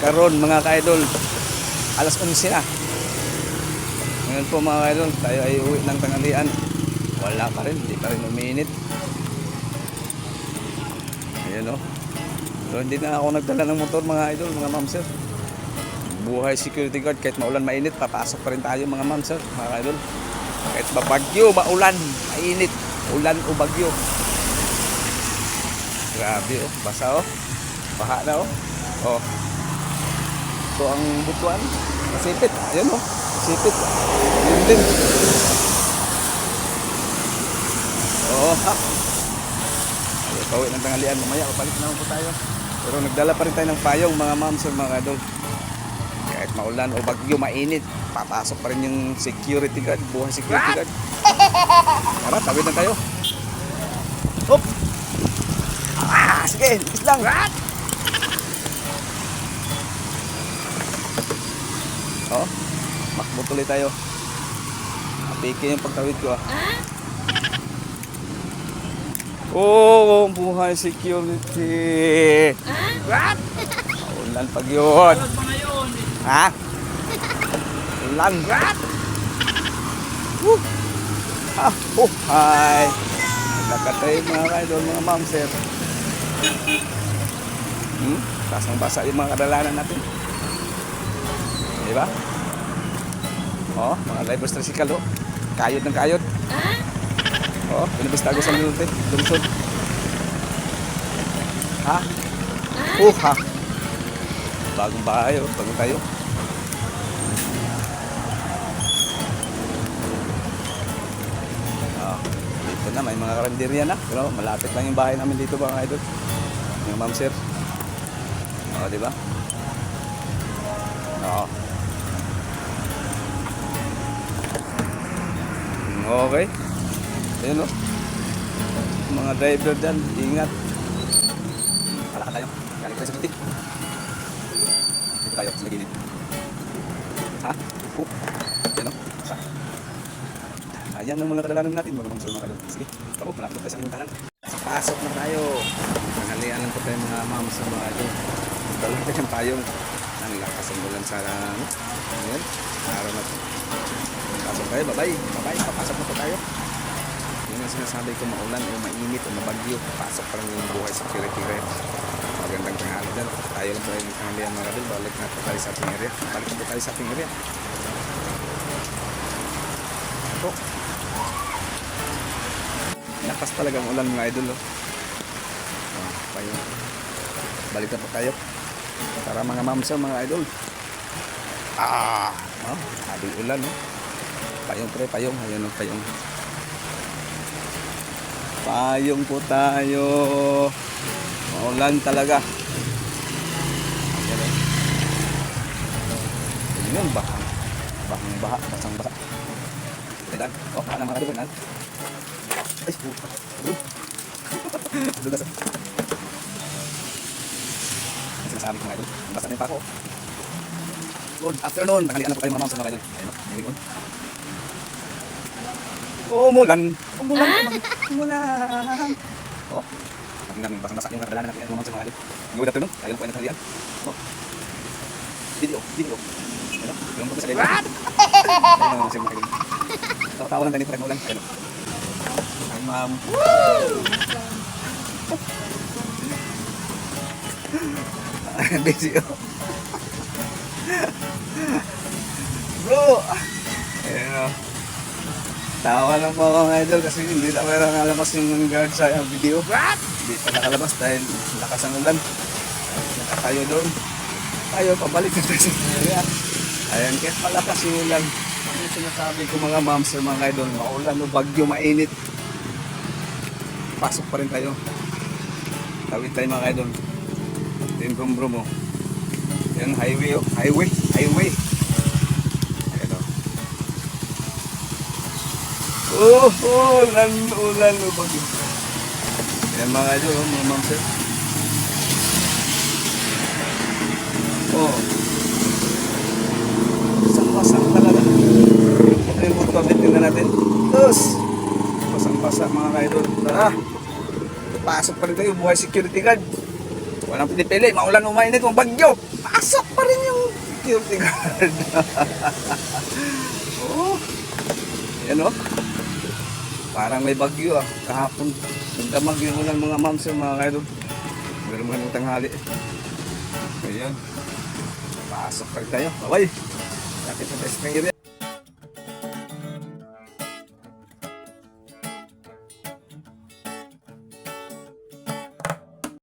karon mga ka-idol, alas 11 na. Ngayon po mga ka-idol, tayo ay uwi ng tanghalian. Wala pa rin, hindi pa rin umiinit. Ayan o. So hindi na ako nagdala ng motor mga idol, mga ma'am sir. Buhay security guard, kahit maulan mainit, papasok pa rin tayo mga ma'am sir, mga idol. Kahit bagyo, maulan, mainit, ulan o bagyo. Grabe oh, basa oh. Baha na oh. Oh. So ang butuan, masipit. Ayan oh, masipit. Yun din. Oh ha. Ay, pauwi ng tanghalian mamaya, papalik naman po tayo. Pero nagdala pa rin tayo ng payong mga ma'am sir, mga idol. Kahit maulan o bagyo, mainit, papasok pa rin yung security guard, buhay security guard. Tara, tawid na tayo. Hop! Ah, sige, is lang. Oh, makbo tuloy tayo. Apike yung pagtawid ko ah. Oh, buhay security. What? Ulan pag yun. Ha? Ulan. What? Ah, oh, hi. Nagkakatay mga idol, mga ma'am sir. Basang basa yung mga kadalanan natin. Diba? Oh, mga live tricycle oh. Kayod ng kayod. Oh, pinabas tago sa lungsod. Ha? Ha? Bagong bahay oh, bagong tayo. Oh, dito na may mga karinderya na. Pero malapit lang yung bahay namin dito mga idol. Yung ma'am sir. Oh, di ba? Oh. Okay. Ayun o. Mga driver dyan, ingat. Palakad tayo. Galing tayo sa butik. Dito tayo, sa gilid. Ha? Ayan o. Ayan ang mga kadalanan natin. Mga mga kadalanan. Sige. Tabo, malapit tayo sa inyong sa pasok na tayo. Tanghalian lang po tayo mga ma'am sa mga ito. Dalawa tayo ng payong. Ang lakas ang ulan sa ayan. Araw na ito. Pasok tayo, bye-bye. Bye-bye, papasok na po tayo. Yun ang sinasabi ko, maulan o mainit o mabagyo, pasok pa rin yung buhay security guard. Magandang tanghali dyan. Tayo lang po yung tanghalian mga kadol. Balik na po tayo sa ating area. Balik na po tayo sa ating area. Ito. Lakas talaga ang ulan mga idol. Balik na po tayo. Para mga mamsa, mga idol. Habing ulan payong pre, payong. Ayan ang payong. Payong po tayo. Maulan talaga. Ayan yun, bahang baha, basang baha. Ayan, baka na mga idol. Ay, doon na sa sinasabi ko mga idol. Basta na yung pako. Good afternoon. Tanghalian na po tayo mga mamsa mga idol. Ayan o, moving on. Umulan. Oh, magandang basang-basa yung kadalanan natin mga mamsa mga idol. Good afternoon. Tayo po ay tanghalian. Oh, video. Ayan o, yung po sa idol. Ayan o, mga idol. Tawa lang tayo nito kahit maulan. Ayan o. Ay ma'am. Busy oh. Bro, ayan o. Tawa lang po mga idol kasi hindi na meron nalabas yung guard sa video. Hindi pa nakalabas dahil lakas ang ulan. Tayo doon. Tayo, pabalik na tayo sa area. Ayan, kahit malakas yung ulan. Yung sinasabi ko mga moms or mga idol, maulan o bagyo, mainit. Pasok pa rin tayo. Tawid tayo mga idol. Ito yung gumbro mo. Yan highway oh. Highway. Ayan oh. Ulan o bagyo. Yan mga idol oh, mga moms. Oh. Basang talaga. Ito yung motor tingnan natin. Tapos basang-basa mga idol. Tara. Pasok pa rin tayo, buhay security guard. Walang pinipili, maulan o mainit, bagyo. Pasok! pasok pa rin yung security guard. Oh, yan oh. Parang may bagyo ah. Kahapon, nagdamagyo mo ng mga moms yung mga kayo. Meron mga nung tanghali. Ayan. Pasok pa rin tayo. Bye. Lapit na tayo sa area.